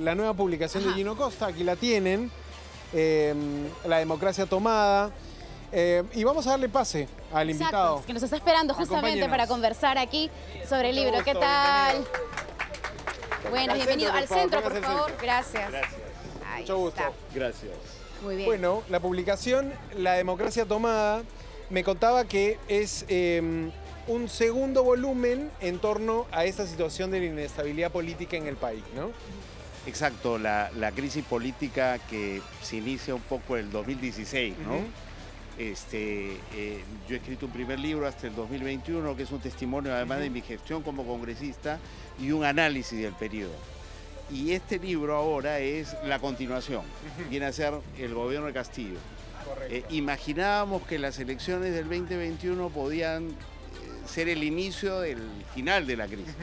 la nueva publicación de Gino Costa, aquí la tienen, La democracia tomada. Y vamos a darle pase al invitado. Que nos está esperando justamente para conversar aquí sobre el libro. ¿Qué tal? Buenas, bienvenido al centro, por favor. Gracias. Mucho gusto. Gracias. Muy bien. Bueno, la publicación La democracia tomada me contaba que es un segundo volumen en torno a esta situación de la inestabilidad política en el país, ¿no? Exacto, la crisis política que se inicia un poco en el 2016, ¿no? Yo he escrito un primer libro hasta el 2021, que es un testimonio además de mi gestión como congresista y un análisis del periodo. Y este libro ahora es la continuación, viene a ser el gobierno de Castillo. Imaginábamos que las elecciones del 2021 podían ser el inicio del final de la crisis,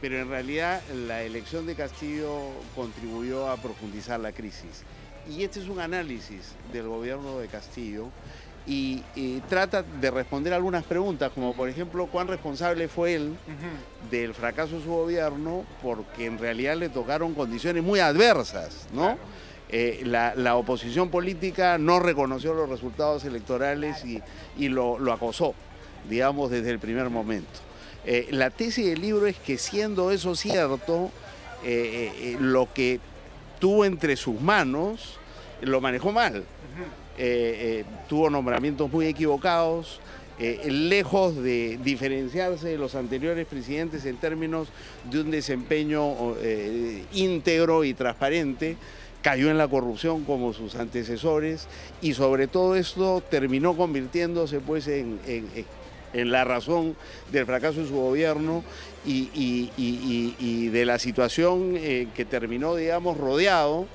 pero en realidad la elección de Castillo contribuyó a profundizar la crisis. Y este es un análisis del gobierno de Castillo y trata de responder algunas preguntas, como por ejemplo, ¿cuán responsable fue él del fracaso de su gobierno? Porque en realidad le tocaron condiciones muy adversas, ¿no? La oposición política no reconoció los resultados electorales y lo acosó, digamos, desde el primer momento. La tesis del libro es que, siendo eso cierto, lo que tuvo entre sus manos lo manejó mal. Tuvo nombramientos muy equivocados, lejos de diferenciarse de los anteriores presidentes en términos de un desempeño íntegro y transparente, cayó en la corrupción como sus antecesores y sobre todo esto terminó convirtiéndose pues en la razón del fracaso de su gobierno y de la situación que terminó, digamos, rodeado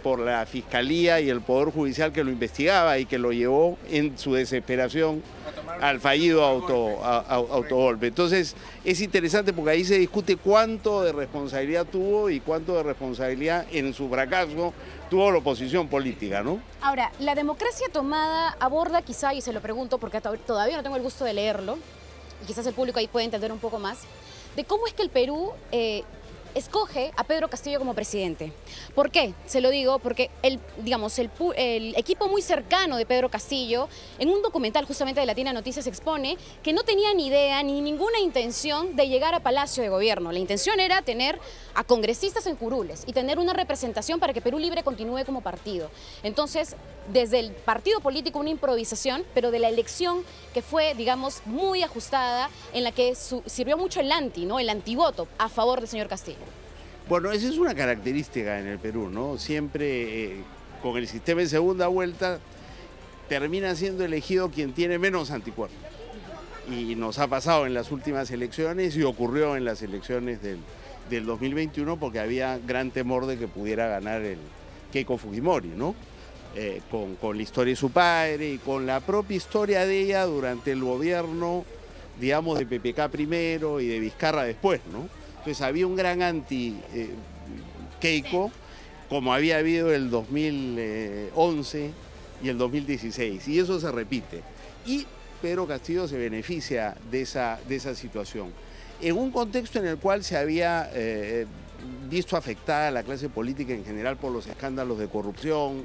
por la Fiscalía y el Poder Judicial que lo investigaba y que lo llevó en su desesperación al fallido autogolpe. Entonces es interesante porque ahí se discute cuánto de responsabilidad tuvo y cuánto de responsabilidad en su fracaso tuvo la oposición política, ¿no? Ahora, La democracia tomada aborda quizá, y se lo pregunto porque todavía no tengo el gusto de leerlo, y quizás el público ahí puede entender un poco más, de cómo es que el Perú escoge a Pedro Castillo como presidente. ¿Por qué? Se lo digo porque el equipo muy cercano de Pedro Castillo, en un documental justamente de Latina Noticias, expone que no tenía ni idea ni ninguna intención de llegar a Palacio de Gobierno. La intención era tener a congresistas en curules y tener una representación para que Perú Libre continúe como partido. Entonces, desde el partido político una improvisación, pero de la elección que fue, digamos, muy ajustada, en la que sirvió mucho el antivoto a favor del señor Castillo. Bueno, esa es una característica en el Perú, ¿no? Siempre con el sistema de segunda vuelta termina siendo elegido quien tiene menos anticuerpos. Y nos ha pasado en las últimas elecciones y ocurrió en las elecciones del 2021 porque había gran temor de que pudiera ganar el Keiko Fujimori, ¿no? Con la historia de su padre y con la propia historia de ella durante el gobierno, digamos, de PPK primero y de Vizcarra después, ¿no? Entonces había un gran anti-Keiko, como había habido el 2011 y el 2016, y eso se repite. Y Pedro Castillo se beneficia de esa situación. En un contexto en el cual se había visto afectada la clase política en general por los escándalos de corrupción,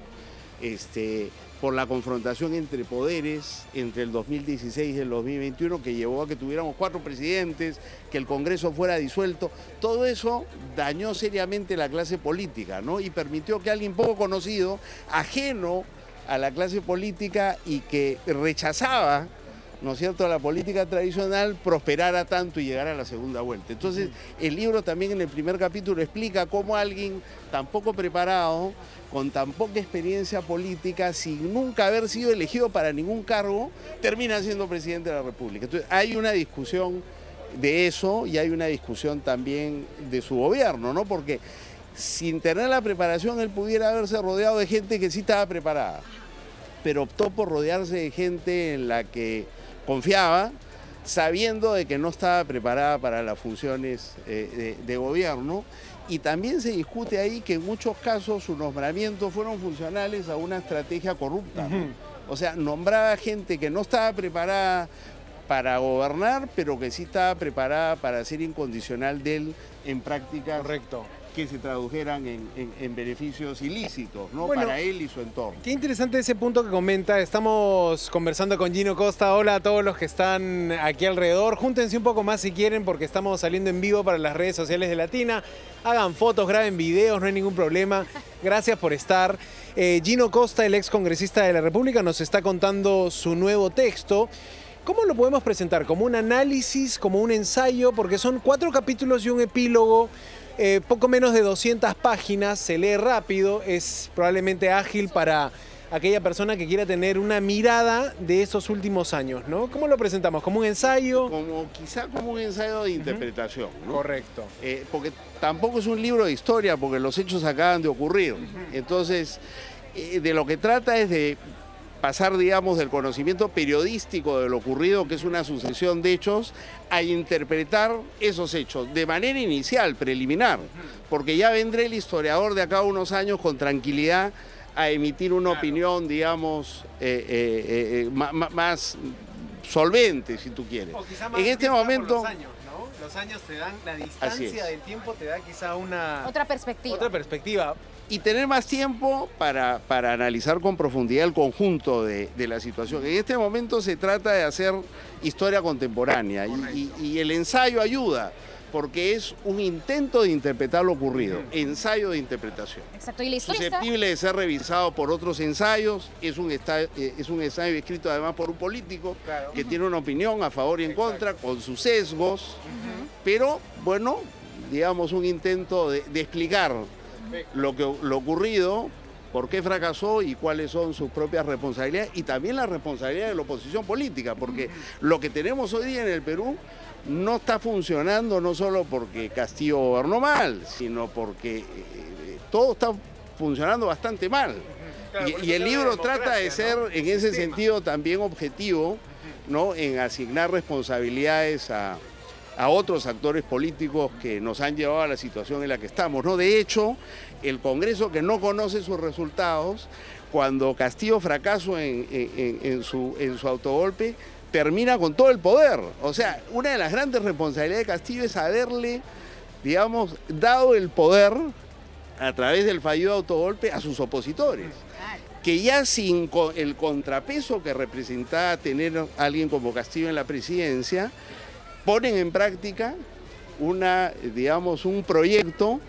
por la confrontación entre poderes entre el 2016 y el 2021 que llevó a que tuviéramos 4 presidentes, que el Congreso fuera disuelto. Todo eso dañó seriamente la clase política, ¿no? Y permitió que alguien poco conocido, ajeno a la clase política y que rechazaba, ¿no es cierto?, la política tradicional, prosperara tanto y llegara a la segunda vuelta. Entonces, el libro también en el primer capítulo explica cómo alguien tan poco preparado, con tan poca experiencia política, sin nunca haber sido elegido para ningún cargo, termina siendo presidente de la República. Entonces, hay una discusión de eso y hay una discusión también de su gobierno, ¿no? Porque sin tener la preparación, él pudiera haberse rodeado de gente que sí estaba preparada, pero optó por rodearse de gente en la que confiaba, sabiendo de que no estaba preparada para las funciones de gobierno. Y también se discute ahí que en muchos casos sus nombramientos fueron funcionales a una estrategia corrupta, ¿no? O sea, nombraba gente que no estaba preparada para gobernar, pero que sí estaba preparada para ser incondicional de él en prácticas que se tradujeran en beneficios ilícitos, ¿no? Bueno, para él y su entorno. Qué interesante ese punto que comenta. Estamos conversando con Gino Costa. Hola a todos los que están aquí alrededor. Júntense un poco más si quieren porque estamos saliendo en vivo para las redes sociales de Latina. Hagan fotos, graben videos, no hay ningún problema. Gracias por estar. Gino Costa, el ex congresista de la República, nos está contando su nuevo texto. ¿Cómo lo podemos presentar? ¿Como un análisis, como un ensayo? Porque son 4 capítulos y un epílogo. Poco menos de 200 páginas, se lee rápido, es probablemente ágil para aquella persona que quiera tener una mirada de estos últimos años, ¿no? ¿Cómo lo presentamos? ¿Como un ensayo? Quizá como un ensayo de interpretación, ¿no? Correcto. Porque tampoco es un libro de historia, porque los hechos acaban de ocurrir. Entonces, de lo que trata es de pasar, digamos, del conocimiento periodístico de lo ocurrido, que es una sucesión de hechos, a interpretar esos hechos de manera inicial, preliminar, porque ya vendrá el historiador de acá a unos años con tranquilidad a emitir una opinión, digamos, más solvente, si tú quieres. O quizá más en este momento... los años, ¿no? Los años te dan, la distancia del tiempo te da quizá otra perspectiva. Otra perspectiva. Y tener más tiempo para analizar con profundidad el conjunto de la situación. En este momento se trata de hacer historia contemporánea y el ensayo ayuda, porque es un intento de interpretar lo ocurrido, ensayo de interpretación. Exacto, y la historia susceptible de ser revisado por otros ensayos, es un ensayo escrito además por un político que tiene una opinión a favor y en contra, con sus sesgos, pero bueno, digamos un intento de explicar lo ocurrido, por qué fracasó y cuáles son sus propias responsabilidades y también la responsabilidad de la oposición política, porque lo que tenemos hoy día en el Perú no está funcionando no solo porque Castillo gobernó mal, sino porque todo está funcionando bastante mal. Y el libro trata de ser, en ese sentido, también objetivo, ¿no? En asignar responsabilidades a otros actores políticos que nos han llevado a la situación en la que estamos, ¿no? De hecho, el Congreso, que no conoce sus resultados, cuando Castillo fracasó en su autogolpe, termina con todo el poder. O sea, una de las grandes responsabilidades de Castillo es haberle, digamos, dado el poder a través del fallido autogolpe a sus opositores, que ya sin el contrapeso que representaba tener a alguien como Castillo en la presidencia, ponen en práctica un proyecto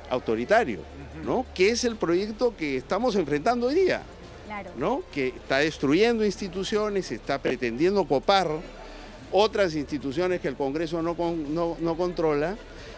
autoritario, ¿no? Que es el proyecto que estamos enfrentando hoy día, ¿no? Que está destruyendo instituciones, está pretendiendo copar otras instituciones que el Congreso no controla,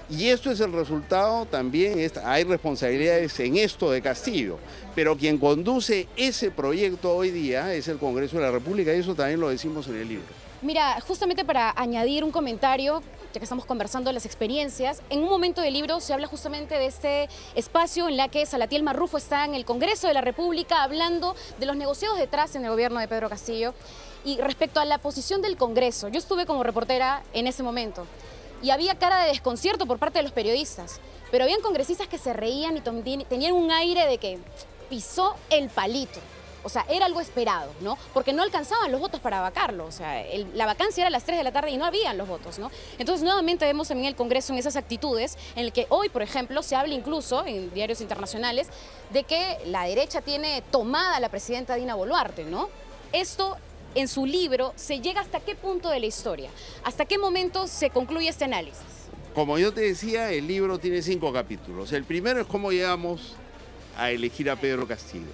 y esto es el resultado también, hay responsabilidades en esto de Castillo, pero quien conduce ese proyecto hoy día es el Congreso de la República, y eso también lo decimos en el libro. Mira, justamente para añadir un comentario, ya que estamos conversando de las experiencias, en un momento del libro se habla justamente de este espacio en la que Salatiel Marrufo está en el Congreso de la República hablando de los negociados detrás en el gobierno de Pedro Castillo. Y respecto a la posición del Congreso, yo estuve como reportera en ese momento y había cara de desconcierto por parte de los periodistas, pero habían congresistas que se reían y tenían un aire de que pisó el palito. O sea, era algo esperado, ¿no? Porque no alcanzaban los votos para vacarlo. O sea, la vacancia era a las 3 de la tarde y no habían los votos, ¿no? Entonces, nuevamente vemos también el Congreso en esas actitudes, en el que hoy, por ejemplo, se habla incluso en diarios internacionales de que la derecha tiene tomada a la presidenta Dina Boluarte, ¿no? Esto, en su libro, ¿se llega hasta qué punto de la historia? ¿Hasta qué momento se concluye este análisis? Como yo te decía, el libro tiene 5 capítulos. El primero es cómo llegamos a elegir a Pedro Castillo.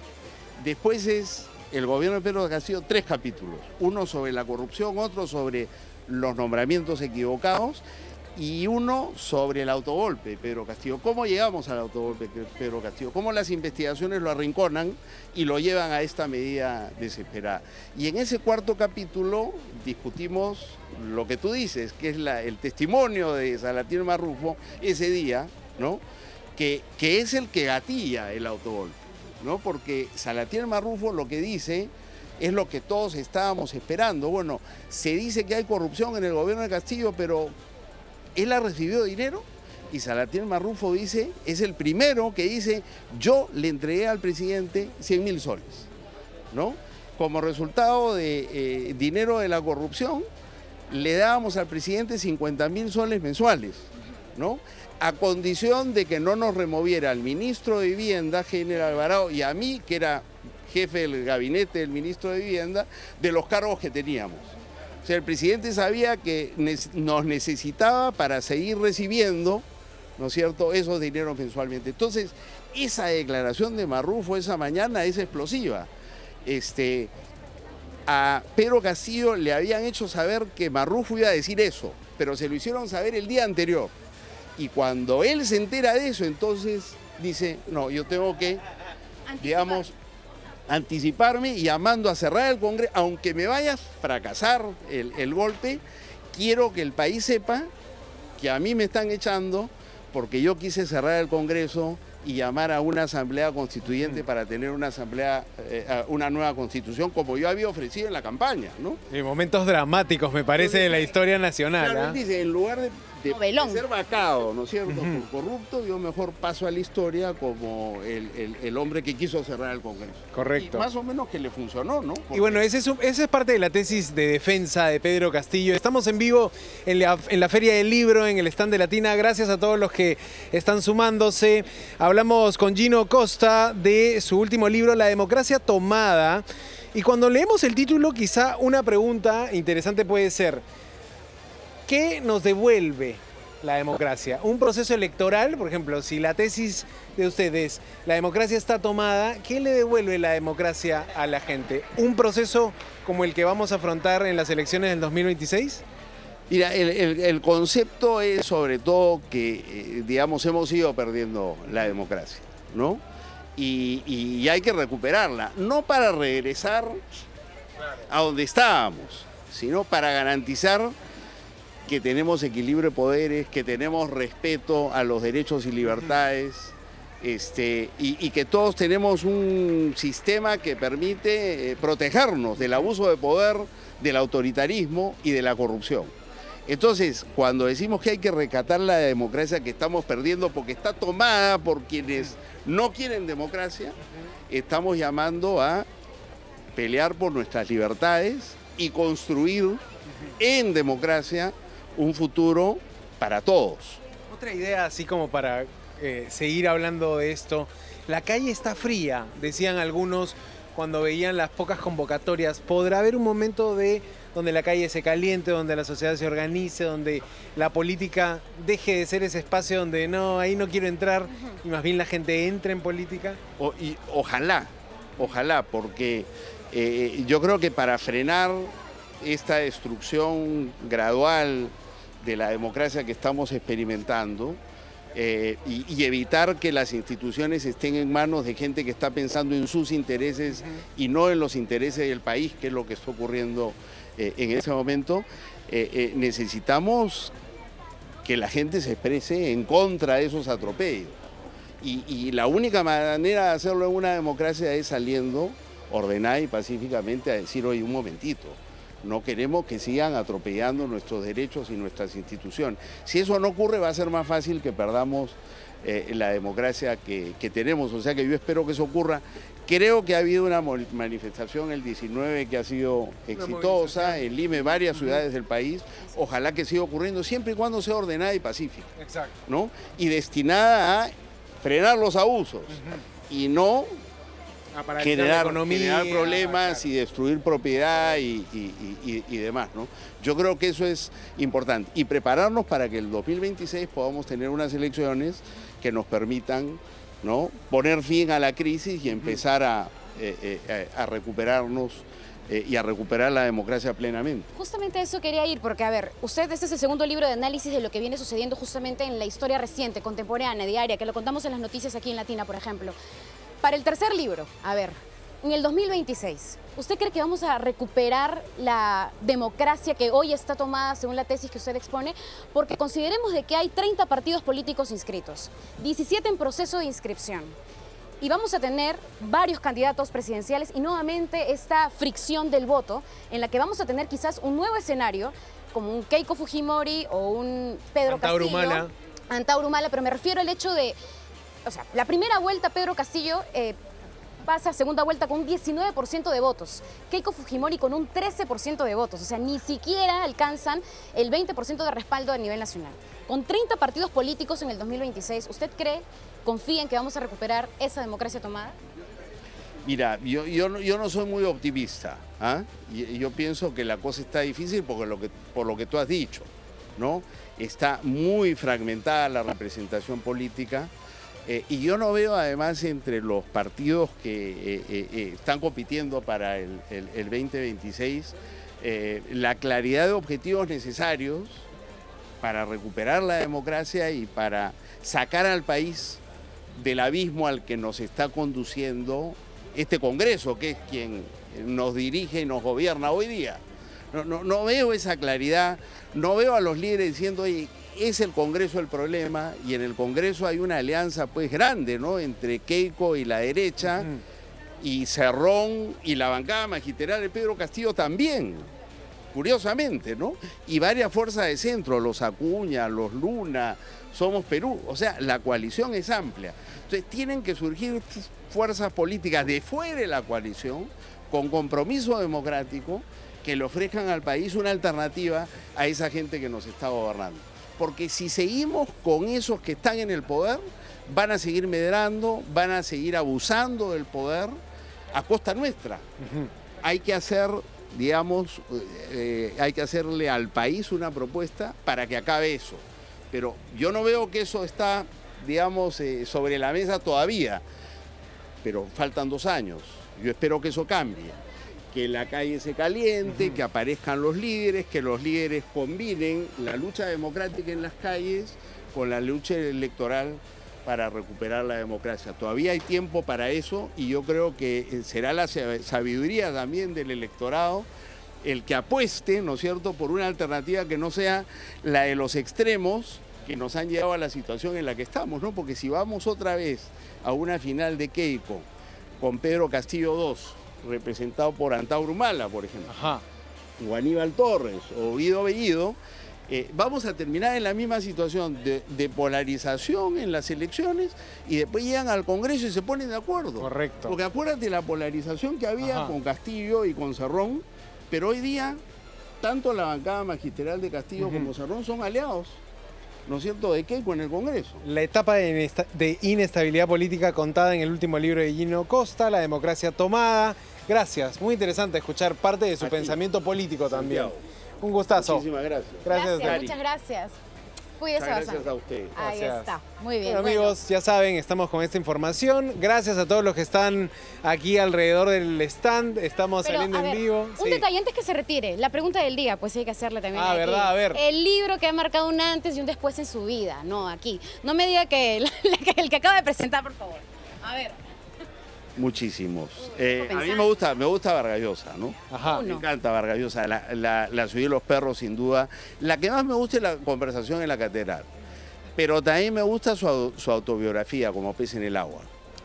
Después es el gobierno de Pedro Castillo, 3 capítulos. Uno sobre la corrupción, otro sobre los nombramientos equivocados y uno sobre el autogolpe de Pedro Castillo. ¿Cómo llegamos al autogolpe de Pedro Castillo? ¿Cómo las investigaciones lo arrinconan y lo llevan a esta medida desesperada? Y en ese 4º capítulo discutimos lo que tú dices, que es el testimonio de Salatiel Marrufo ese día, ¿no? Que es el que gatilla el autogolpe, ¿no? Porque Salatiel Marrufo lo que dice es lo que todos estábamos esperando. Bueno, se dice que hay corrupción en el gobierno de Castillo, pero él ha recibido dinero, y Salatiel Marrufo dice, es el primero que dice, yo le entregué al presidente 100.000 soles, ¿no? Como resultado de dinero de la corrupción, le dábamos al presidente 50.000 soles mensuales, ¿no? A condición de que no nos removiera al ministro de Vivienda, General Alvarado, y a mí, que era jefe del gabinete del ministro de Vivienda, de los cargos que teníamos. O sea, el presidente sabía que nos necesitaba para seguir recibiendo, ¿no es cierto?, esos dineros mensualmente. Entonces, esa declaración de Marrufo esa mañana es explosiva. A Pedro Castillo le habían hecho saber que Marrufo iba a decir eso, pero se lo hicieron saber el día anterior. Y cuando él se entera de eso, entonces dice, no, yo tengo que, digamos, anticiparme y llamando a cerrar el Congreso, aunque me vaya a fracasar el golpe, quiero que el país sepa que a mí me están echando porque yo quise cerrar el Congreso y llamar a una asamblea constituyente para tener una asamblea, una nueva constitución, como yo había ofrecido en la campaña, ¿no? Momentos dramáticos, me parece, de la historia nacional. Claro, él dice, en lugar de ser vacado, ¿no es cierto?, por corrupto, yo mejor paso a la historia como el hombre que quiso cerrar el Congreso. Correcto. Y más o menos que le funcionó, ¿no? Porque... Y bueno, esa es parte de la tesis de defensa de Pedro Castillo. Estamos en vivo en la Feria del Libro, en el stand de Latina. Gracias a todos los que están sumándose. Hablamos con Gino Costa de su último libro, La democracia tomada. Y cuando leemos el título, quizá una pregunta interesante puede ser: ¿qué nos devuelve la democracia? ¿Un proceso electoral? Por ejemplo, si la tesis de ustedes, la democracia está tomada, ¿qué le devuelve la democracia a la gente? ¿Un proceso como el que vamos a afrontar en las elecciones del 2026? Mira, el concepto es sobre todo que, digamos, hemos ido perdiendo la democracia, ¿no? Y hay que recuperarla, no para regresar a donde estábamos, sino para garantizar que tenemos equilibrio de poderes, que tenemos respeto a los derechos y libertades, y que todos tenemos un sistema que permite protegernos del abuso de poder, del autoritarismo y de la corrupción. Entonces, cuando decimos que hay que rescatar la democracia que estamos perdiendo porque está tomada por quienes no quieren democracia, estamos llamando a pelear por nuestras libertades y construir en democracia un futuro para todos. Otra idea, así como para seguir hablando de esto: la calle está fría, decían algunos cuando veían las pocas convocatorias. ¿Podrá haber un momento donde la calle se caliente, donde la sociedad se organice, donde la política deje de ser ese espacio donde no, ahí no quiero entrar, y más bien la gente entre en política? Ojalá, porque yo creo que para frenar esta destrucción gradual de la democracia que estamos experimentando, y evitar que las instituciones estén en manos de gente que está pensando en sus intereses y no en los intereses del país, que es lo que está ocurriendo en ese momento, necesitamos que la gente se exprese en contra de esos atropellos. Y la única manera de hacerlo en una democracia es saliendo ordenada y pacíficamente a decir: oye, un momentito, no queremos que sigan atropellando nuestros derechos y nuestras instituciones. Si eso no ocurre, va a ser más fácil que perdamos la democracia que tenemos. O sea que yo espero que eso ocurra. Creo que ha habido una manifestación el 19 que ha sido exitosa en Lima, en varias ciudades del país. Ojalá que siga ocurriendo, siempre y cuando sea ordenada y pacífica. Exacto. ¿No? Y destinada a frenar los abusos y no generar problemas y destruir propiedad y demás, ¿no? Yo creo que eso es importante. Y prepararnos para que el 2026 podamos tener unas elecciones que nos permitan, ¿no?, poner fin a la crisis y empezar a recuperarnos y a recuperar la democracia plenamente. Justamente a eso quería ir, porque a ver, este es el segundo libro de análisis de lo que viene sucediendo justamente en la historia reciente, contemporánea, diaria, que lo contamos en las noticias aquí en Latina, por ejemplo. Para el tercer libro, a ver, en el 2026, ¿usted cree que vamos a recuperar la democracia que hoy está tomada según la tesis que usted expone? Porque consideremos de que hay 30 partidos políticos inscritos, 17 en proceso de inscripción. Y vamos a tener varios candidatos presidenciales y nuevamente esta fricción del voto, en la que vamos a tener quizás un nuevo escenario, como un Keiko Fujimori o un Pedro Castillo. Antauro Humala, pero me refiero al hecho de... O sea, la primera vuelta Pedro Castillo pasa a segunda vuelta con un 19% de votos. Keiko Fujimori con un 13% de votos. O sea, ni siquiera alcanzan el 20% de respaldo a nivel nacional. Con 30 partidos políticos en el 2026, ¿usted cree, confía en que vamos a recuperar esa democracia tomada? Mira, yo no soy muy optimista. Yo pienso que la cosa está difícil por lo que tú has dicho, ¿no? Está muy fragmentada la representación política y yo no veo además entre los partidos que están compitiendo para el 2026 la claridad de objetivos necesarios para recuperar la democracia y para sacar al país del abismo al que nos está conduciendo este Congreso, que es quien nos dirige y nos gobierna hoy día. No veo esa claridad, no veo a los líderes diciendo, oye, es el Congreso el problema, y en el Congreso hay una alianza pues grande, ¿no?, entre Keiko y la derecha, y Cerrón y la bancada magisterial de Pedro Castillo también, curiosamente, ¿no? Y varias fuerzas de centro, los Acuña, los Luna, Somos Perú, o sea, la coalición es amplia. Entonces tienen que surgir fuerzas políticas de fuera de la coalición, con compromiso democrático, que le ofrezcan al país una alternativa a esa gente que nos está gobernando. Porque si seguimos con esos que están en el poder, van a seguir medrando, van a seguir abusando del poder a costa nuestra. Hay que hacer, digamos, hay que hacerle al país una propuesta para que acabe eso. Pero yo no veo que eso está, digamos, sobre la mesa todavía. Pero faltan 2 años. Yo espero que eso cambie. Que la calle se caliente, que aparezcan los líderes, que los líderes combinen la lucha democrática en las calles con la lucha electoral para recuperar la democracia. Todavía hay tiempo para eso y yo creo que será la sabiduría también del electorado el que apueste, ¿no es cierto?, por una alternativa que no sea la de los extremos que nos han llevado a la situación en la que estamos, ¿no? Porque si vamos otra vez a una final de Keiko con Pedro Castillo II, representado por Antauro Humala, por ejemplo, o Aníbal Torres, o Guido Bellido, vamos a terminar en la misma situación de polarización en las elecciones y después llegan al Congreso y se ponen de acuerdo. Correcto. Porque acuérdate la polarización que había con Castillo y con Cerrón, pero hoy día tanto la bancada magisterial de Castillo como Cerrón son aliados, ¿no es cierto?, de Keiko en el Congreso. La etapa de inestabilidad política contada en el último libro de Gino Costa, La democracia tomada. Gracias, muy interesante escuchar parte de su pensamiento político también. Un gustazo. Muchísimas gracias. Gracias, muchas gracias. Cuídese bastante. Gracias a usted. Ahí Gracias. está, muy bien. Bueno, amigos, ya saben, estamos con esta información. Gracias a todos los que están aquí alrededor del stand. Estamos Pero, saliendo a ver, en vivo. Un detalle antes que se retire, la pregunta del día, pues hay que hacerle también. Aquí. ¿Verdad? A ver. El libro que ha marcado un antes y un después en su vida, no aquí. No me diga que el que acaba de presentar, por favor. A ver. Muchísimos. A mí me gusta Vargas Llosa, ¿no? Me encanta Vargas Llosa. La ciudad y los perros, sin duda. La que más me gusta es la conversación en la catedral. Pero también me gusta su autobiografía, Como pez en el agua.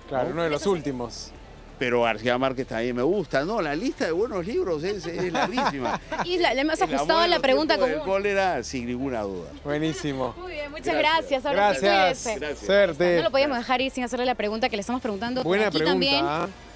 Claro, ¿no? uno de los últimos. Pero García Márquez también me gusta. No, la lista de buenos libros es larguísima. Y le hemos ajustado a la pregunta común. El cólera, sin ninguna duda. Buenísimo. Muy bien, muchas gracias. Ahora sí, Gracias. cuídese. Suerte. No lo podíamos dejar ir sin hacerle la pregunta que le estamos preguntando. Buena aquí pregunta. también.